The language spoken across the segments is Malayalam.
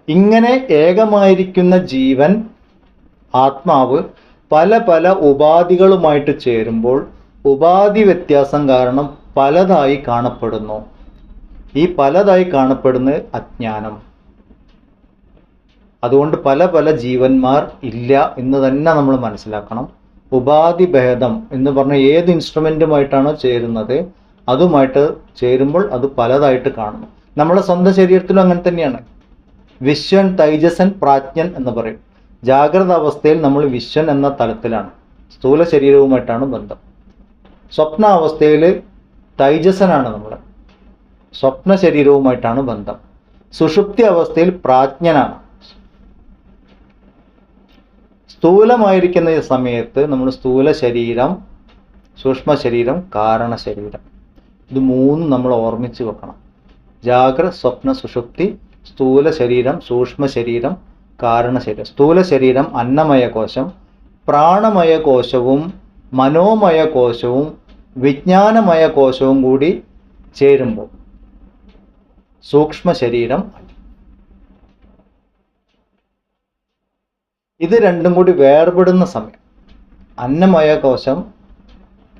ഇങ്ങനെ ഏകമായിരിക്കുന്ന ജീവൻ ആത്മാവ് പല പല ഉപാധികളുമായിട്ട് ചേരുമ്പോൾ ഉപാധി വ്യത്യാസം കാരണം പലതായി കാണപ്പെടുന്നു. ഈ പലതായി കാണപ്പെടുന്നത് അജ്ഞാനം. അതുകൊണ്ട് പല പല ജീവന്മാർ ഇല്ല എന്ന് തന്നെ നമ്മൾ മനസ്സിലാക്കണം. ഉപാധി ഭേദം എന്ന് പറഞ്ഞാൽ ഏത് ഇൻസ്ട്രുമെന്റുമായിട്ടാണോ ചേരുന്നത് അതുമായിട്ട് ചേരുമ്പോൾ അത് പലതായിട്ട് കാണുന്നു. നമ്മുടെ സ്വന്തം ശരീരത്തിലും അങ്ങനെ തന്നെയാണ്. വിശ്വൻ, തൈജസൻ, പ്രാജ്ഞൻ എന്ന് പറയും. ജാഗ്രത അവസ്ഥയിൽ നമ്മൾ വിശ്വൻ എന്ന തലത്തിലാണ്, സ്ഥൂല ശരീരവുമായിട്ടാണ് ബന്ധം. സ്വപ്നാവസ്ഥയിൽ തൈജസനാണ് നമ്മൾ, സ്വപ്ന ശരീരവുമായിട്ടാണ് ബന്ധം. സുഷുപ്തി അവസ്ഥയിൽ പ്രാജ്ഞനാണ്. സ്ഥൂലമായിരിക്കുന്ന ഈ സമയത്ത് നമ്മൾ സ്ഥൂല ശരീരം, സൂക്ഷ്മ ശരീരം, കാരണ ശരീരം, ഇത് മൂന്നും നമ്മൾ ഓർമ്മിച്ച് വെക്കണം. ജാഗ്രത, സ്വപ്ന, സുഷുപ്തി, സ്ഥൂല ശരീരം, സൂക്ഷ്മ ശരീരം, കാരണ ശരീരം. സ്ഥൂല ശരീരം അന്നമയ കോശം, പ്രാണമയ കോശവും മനോമയ കോശവും വിജ്ഞാനമയ കോശവും കൂടി ചേരുമ്പോൾ സൂക്ഷ്മ ശരീരം. ഇത് രണ്ടും കൂടി വേർപെടുന്ന സമയം, അന്നമയ കോശം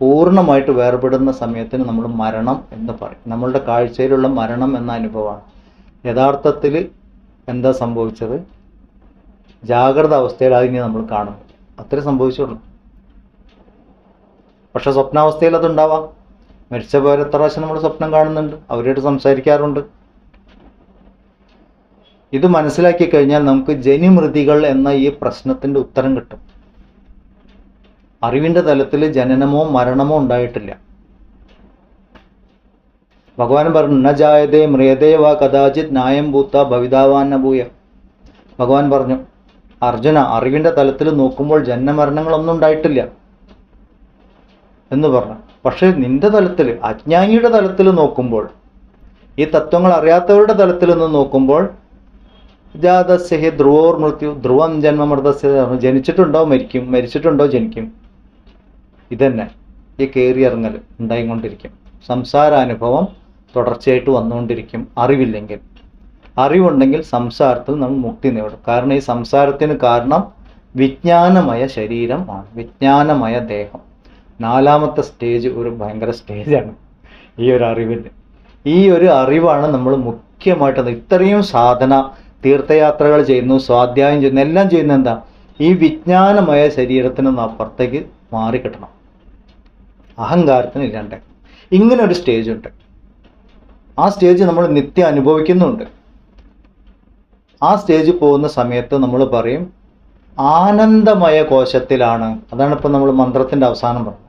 പൂർണ്ണമായിട്ട് വേർപെടുന്ന സമയത്തിന് നമ്മൾ മരണം എന്ന് പറയും. നമ്മളുടെ കാഴ്ചയിലുള്ള മരണം എന്ന അനുഭവമാണ്. യഥാർത്ഥത്തിൽ എന്താ സംഭവിച്ചത്? ജാഗ്രത അവസ്ഥയിൽ അതിനെ നമ്മൾ കാണുന്നു, അത്രേ സംഭവിച്ചുള്ളൂ. പക്ഷെ സ്വപ്നാവസ്ഥയിൽ അതുണ്ടാവാം. മരിച്ച പോലെ എത്ര പ്രാവശ്യം നമ്മൾ സ്വപ്നം കാണുന്നുണ്ട്, അവരോട് സംസാരിക്കാറുണ്ട്. ഇത് മനസ്സിലാക്കി കഴിഞ്ഞാൽ നമുക്ക് ജനിമൃതികൾ എന്ന ഈ പ്രശ്നത്തിന്റെ ഉത്തരം കിട്ടും. അറിവിന്റെ തലത്തിൽ ജനനമോ മരണമോ ഉണ്ടായിട്ടില്ല. ഭഗവാൻ പറഞ്ഞു, ന ജായതേ മ്രിയതേ വാ കഥാചിത് ന്യായം ഭൂത്ത ഭവിതാവാൻ ഭൂയ. ഭഗവാൻ പറഞ്ഞു, അർജുന, അറിവിന്റെ തലത്തിൽ നോക്കുമ്പോൾ ജന്മമരണങ്ങളൊന്നും ഉണ്ടായിട്ടില്ല എന്ന് പറഞ്ഞു. പക്ഷെ നിന്റെ തലത്തിൽ, അജ്ഞാനിയുടെ തലത്തിൽ നോക്കുമ്പോൾ, ഈ തത്വങ്ങൾ അറിയാത്തവരുടെ തലത്തിൽ നിന്ന് നോക്കുമ്പോൾ ജാതസ്യ ധ്രുവോർ മൃത്യു ധ്രുവം ജന്മമൃതസ്യ, ജനിച്ചിട്ടുണ്ടോ മരിക്കും, മരിച്ചിട്ടുണ്ടോ ജനിക്കും. ഇതന്നെ ഈ കയറിയിറങ്ങൽ ഉണ്ടായിക്കൊണ്ടിരിക്കും. സംസാരാനുഭവം തുടർച്ചയായിട്ട് വന്നുകൊണ്ടിരിക്കും. അറിവില്ലെങ്കിൽ, അറിവുണ്ടെങ്കിൽ സംസാരത്തിൽ നമ്മൾ മുക്തി നേടും. കാരണം ഈ സംസാരത്തിന് കാരണം വിജ്ഞാനമയ ശരീരമാണ്, വിജ്ഞാനമയ ദേഹം. 4ാമത്തെ സ്റ്റേജ് ഒരു ഭയങ്കര സ്റ്റേജാണ് ഈ ഒരു അറിവിൻ്റെ. ഈ ഒരു അറിവാണ് നമ്മൾ മുഖ്യമായിട്ട്, ഇത്രയും സാധന, തീർത്ഥയാത്രകൾ ചെയ്യുന്നു, സ്വാധ്യായം ചെയ്യുന്നു, എല്ലാം ചെയ്യുന്നത് എന്താ? ഈ വിജ്ഞാനമയ ശരീരത്തിനൊന്ന് അപ്പുറത്തേക്ക് മാറിക്കിട്ടണം, അഹങ്കാരത്തിന് ഇല്ലാണ്ട്. ഇങ്ങനെ ഒരു സ്റ്റേജ് ഉണ്ട്. ആ സ്റ്റേജ് നമ്മൾ നിത്യം അനുഭവിക്കുന്നുണ്ട്. ആ സ്റ്റേജ് പോകുന്ന സമയത്ത് നമ്മൾ പറയും ആനന്ദമയ കോശത്തിലാണ്. അതാണ് ഇപ്പം നമ്മൾ മന്ത്രത്തിൻ്റെ അവസാനം പറഞ്ഞത്.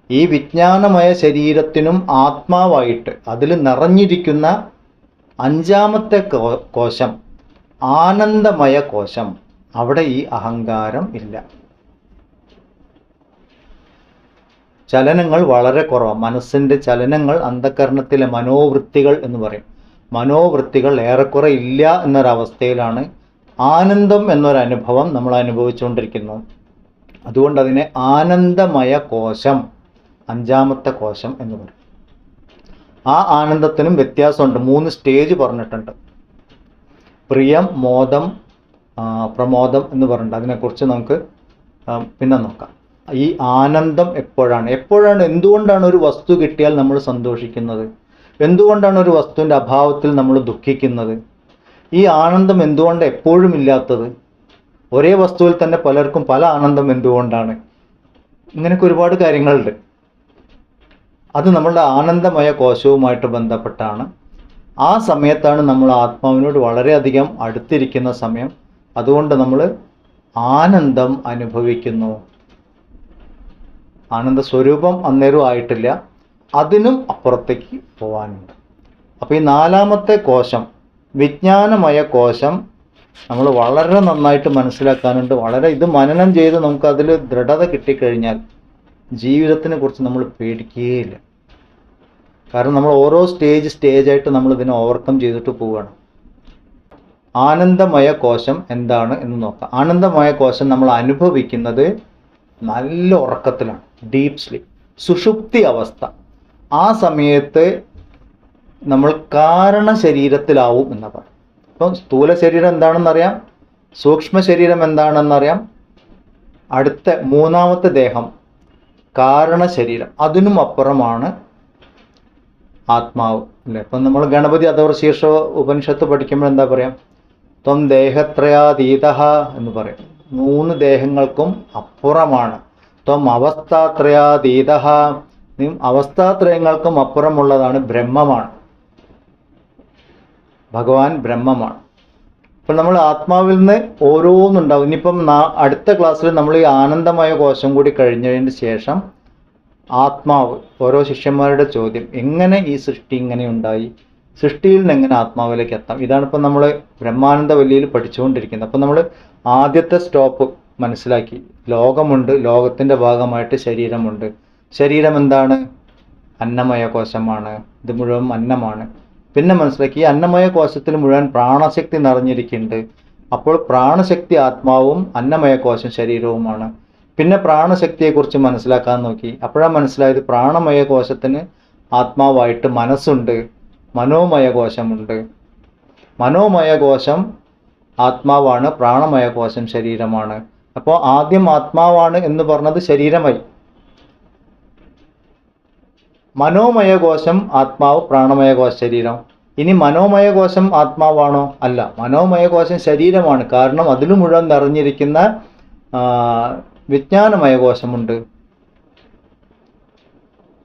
ഈ വിജ്ഞാനമയ ശരീരത്തിനും ആത്മാവായിട്ട് അതിൽ നിറഞ്ഞിരിക്കുന്ന 5ാമത്തെ കോശം, ആനന്ദമയ കോശം, അവിടെ ഈ അഹങ്കാരം ഇല്ല. ചലനങ്ങൾ വളരെ കുറവാണ്. മനസ്സിൻ്റെ ചലനങ്ങൾ, അന്ധകരണത്തിലെ മനോവൃത്തികൾ എന്ന് പറയും. മനോവൃത്തികൾ ഏറെക്കുറെ ഇല്ല എന്നൊരവസ്ഥയിലാണ് ആനന്ദം എന്നൊരനുഭവം നമ്മൾ അനുഭവിച്ചുകൊണ്ടിരിക്കുന്നത്. അതുകൊണ്ട് അതിനെ ആനന്ദമയ കോശം, 5ാമത്തെ കോശം എന്ന് പറയും. ആ ആനന്ദത്തിനും വ്യത്യാസമുണ്ട്. 3 സ്റ്റേജ് പറഞ്ഞിട്ടുണ്ട്. പ്രിയം, മോദം, പ്രമോദം എന്ന് പറഞ്ഞിട്ടുണ്ട്. അതിനെക്കുറിച്ച് നമുക്ക് പിന്നെ നോക്കാം. ഈ ആനന്ദം എപ്പോഴാണ് എന്തുകൊണ്ടാണ് ഒരു വസ്തു കിട്ടിയാൽ നമ്മൾ സന്തോഷിക്കുന്നത്? എന്തുകൊണ്ടാണ് ഒരു വസ്തുവിൻ്റെ അഭാവത്തിൽ നമ്മൾ ദുഃഖിക്കുന്നത്? ഈ ആനന്ദം എന്തുകൊണ്ട് എപ്പോഴും ഇല്ലാത്തത്? ഒരേ വസ്തുവിൽ തന്നെ പലർക്കും പല ആനന്ദം എന്തുകൊണ്ടാണ്? ഇങ്ങനെയൊക്കെ ഒരുപാട് കാര്യങ്ങളുണ്ട്. അത് നമ്മളുടെ ആനന്ദമയ കോശവുമായിട്ട് ബന്ധപ്പെട്ടാണ്. ആ സമയത്താണ് നമ്മൾ ആത്മാവിനോട് വളരെയധികം അടുത്തിരിക്കുന്ന സമയം. അതുകൊണ്ട് നമ്മൾ ആനന്ദം അനുഭവിക്കുന്നു. ആനന്ദ സ്വരൂപം അന്നേരം ആയിട്ടില്ല, അതിനും അപ്പുറത്തേക്ക് പോകാനുണ്ട്. അപ്പോൾ ഈ 4ാമത്തെ കോശം, വിജ്ഞാനമയ കോശം, നമ്മൾ വളരെ നന്നായിട്ട് മനസ്സിലാക്കാനുണ്ട്. ഇത് മനനം ചെയ്ത് നമുക്കതിൽ ദൃഢത കിട്ടിക്കഴിഞ്ഞാൽ ജീവിതത്തിനെ കുറിച്ച് നമ്മൾ പേടിക്കുകയില്ല. കാരണം നമ്മൾ ഓരോ സ്റ്റേജായിട്ട് നമ്മൾ ഇതിനെ ഓവർകം ചെയ്തിട്ട് പോവുകയാണ്. ആനന്ദമയ കോശം എന്താണ് എന്ന് നോക്കാം. ആനന്ദമയ കോശം നമ്മൾ അനുഭവിക്കുന്നത് നല്ല ഉറക്കത്തിലാണ്, ഡീപ്പ് സ്ലീപ്പ്, സുഷുപ്തി അവസ്ഥ. ആ സമയത്ത് നമ്മൾ കാരണ ശരീരത്തിലാവും എന്ന് പറയും. ഇപ്പം സ്ഥൂല ശരീരം എന്താണെന്നറിയാം, സൂക്ഷ്മ ശരീരം എന്താണെന്നറിയാം. അടുത്ത മൂന്നാമത്തെ ദേഹം കാരണ ശരീരം, അതിനും അപ്പുറമാണ് ആത്മാവ് അല്ലേ. ഇപ്പം നമ്മൾ ഗണപതി അഥർവശീർഷ ഉപനിഷത്ത് പഠിക്കുമ്പോൾ എന്താ പറയാം, ത്വം ദേഹത്രയാതീത എന്ന് പറയും. 3 ദേഹങ്ങൾക്കും അപ്പുറമാണ്. ത്വം അവസ്ഥാത്രയാതീത, അവസ്ഥാത്രയങ്ങൾക്കും അപ്പുറമുള്ളതാണ്, ബ്രഹ്മമാണ്. ഭഗവാൻ ബ്രഹ്മമാണ്. ഇപ്പം നമ്മൾ ആത്മാവിൽ നിന്ന് ഓരോന്നുണ്ടാവും. ഇനിയിപ്പം അടുത്ത ക്ലാസ്സിൽ നമ്മൾ ഈ ആനന്ദമയ കോശം കൂടി കഴിഞ്ഞതിന് ശേഷം ആത്മാവ്, ഓരോ ശിഷ്യന്മാരുടെ ചോദ്യം, എങ്ങനെ ഈ സൃഷ്ടി ഇങ്ങനെ ഉണ്ടായി, സൃഷ്ടിയിൽ നിന്ന് എങ്ങനെ ആത്മാവിലേക്ക് എത്താം. ഇതാണ് ഇപ്പം നമ്മൾ ബ്രഹ്മാനന്ദ വല്ലിയിൽ പഠിച്ചുകൊണ്ടിരിക്കുന്നത്. അപ്പം നമ്മൾ ആദ്യത്തെ സ്റ്റോപ്പ് മനസ്സിലാക്കി, ലോകമുണ്ട്, ലോകത്തിൻ്റെ ഭാഗമായിട്ട് ശരീരമുണ്ട്. ശരീരം എന്താണ്? അന്നമയ കോശമാണ്, ഇത് മുഴുവൻ അന്നമാണ്. പിന്നെ മനസ്സിലാക്കി ഈ അന്നമയ കോശത്തിൽ മുഴുവൻ പ്രാണശക്തി നിറഞ്ഞിരിക്കുന്നുണ്ട്. അപ്പോൾ പ്രാണശക്തി ആത്മാവും അന്നമയ കോശം ശരീരവുമാണ്. പിന്നെ പ്രാണശക്തിയെക്കുറിച്ച് മനസ്സിലാക്കാൻ നോക്കി. അപ്പോഴാണ് മനസ്സിലായത് പ്രാണമയ കോശത്തിന് ആത്മാവായിട്ട് മനസ്സുണ്ട്, മനോമയ കോശമുണ്ട്. മനോമയ കോശം ആത്മാവാണ്, പ്രാണമയ കോശം ശരീരമാണ്. അപ്പോൾ ആദ്യം ആത്മാവാണ് എന്ന് പറഞ്ഞത് ശരീരമായി. മനോമയ കോശം ആത്മാവ്, പ്രാണമയ കോശ ശരീരം. ഇനി മനോമയ കോശം ആത്മാവാണോ? അല്ല, മനോമയ കോശം ശരീരമാണ്. കാരണം അതിൽ മുഴുവൻ നിറഞ്ഞിരിക്കുന്ന വിജ്ഞാനമയ കോശമുണ്ട്.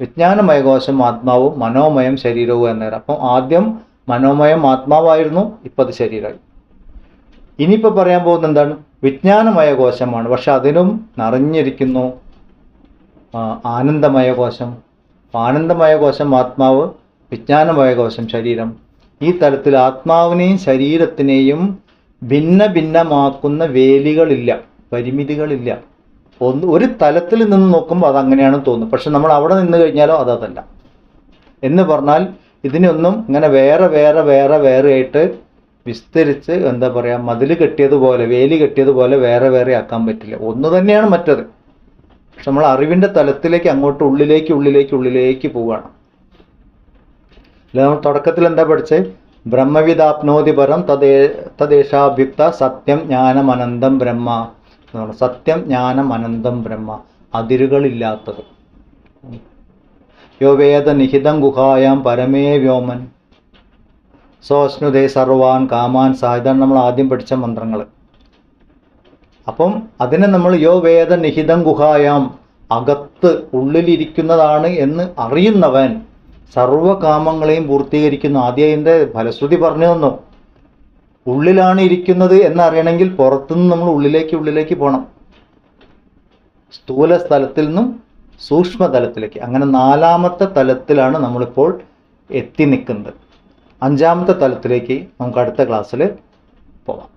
വിജ്ഞാനമയ കോശം ആത്മാവും മനോമയം ശരീരവും എന്നേരം. അപ്പം ആദ്യം മനോമയം ആത്മാവായിരുന്നു, ഇപ്പം അത് ശരീരമായി. ഇനിയിപ്പോൾ പറയാൻ പോകുന്നത് എന്താണ്? വിജ്ഞാനമയ കോശമാണ്, പക്ഷെ അതിനും നിറഞ്ഞിരിക്കുന്നു ആനന്ദമയ കോശം. ആനന്ദമയ കോശം ആത്മാവ്, വിജ്ഞാനമയ കോശം ശരീരം. ഈ തലത്തിൽ ആത്മാവിനെയും ശരീരത്തിനെയും ഭിന്ന ഭിന്നമാക്കുന്ന വേലികളില്ല, പരിമിതികളില്ല. ഒരു തലത്തിൽ നിന്ന് നോക്കുമ്പോൾ അതങ്ങനെയാണ് തോന്നുന്നത്. പക്ഷെ നമ്മൾ അവിടെ നിന്ന് കഴിഞ്ഞാലോ അതല്ല. എന്ന് പറഞ്ഞാൽ ഇതിനൊന്നും ഇങ്ങനെ വേറെ വേറെ വേറെ വേറെ ആയിട്ട് വിസ്തരിച്ച് എന്താ പറയുക, മതിൽ കെട്ടിയതുപോലെ, വേലി കെട്ടിയതുപോലെ വേറെ വേറെ ആക്കാൻ പറ്റില്ല. ഒന്ന് തന്നെയാണ് മറ്റത്. പക്ഷെ നമ്മൾ അറിവിൻ്റെ തലത്തിലേക്ക് അങ്ങോട്ട് ഉള്ളിലേക്ക് പോവുകയാണ്. അല്ല, നമ്മൾ തുടക്കത്തിൽ എന്താ പഠിച്ചത്? ബ്രഹ്മവിദാപ്നോതി പരം തദ്ദേശാഭ്യുക്ത സത്യം ജ്ഞാനം അനന്തം ബ്രഹ്മ. സത്യം ജ്ഞാനം അനന്തം ബ്രഹ്മ, അതിരുകളില്ലാത്തത്. യോ വേദ നിഹിതം ഗുഹായാം പരമേ വ്യോമൻ സോഷ്ണുദേ സർവാൻ കാമാൻ സഹ. ഇതാണ് നമ്മൾ ആദ്യം പഠിച്ച മന്ത്രങ്ങൾ. അപ്പം അതിനെ നമ്മൾ യോ വേദ നിഹിതം ഗുഹായാം, അകത്ത് ഉള്ളിലിരിക്കുന്നതാണ് എന്ന് അറിയുന്നവൻ സർവകാമങ്ങളെയും പൂർത്തീകരിക്കുന്നു. ആദ്യം അതിൻ്റെ ഫലശ്രുതി പറഞ്ഞു തന്നു. ഉള്ളിലാണ് ഇരിക്കുന്നത് എന്നറിയണമെങ്കിൽ പുറത്തുനിന്ന് നമ്മൾ ഉള്ളിലേക്ക് പോകണം. സ്ഥൂല സ്ഥലത്തിൽ നിന്നും സൂക്ഷ്മതലത്തിലേക്ക്. അങ്ങനെ 4ാമത്തെ തലത്തിലാണ് നമ്മളിപ്പോൾ എത്തി നിൽക്കുന്നത്. 5ാമത്തെ തലത്തിലേക്ക് നമുക്ക് അടുത്ത ക്ലാസ്സിൽ പോവാം.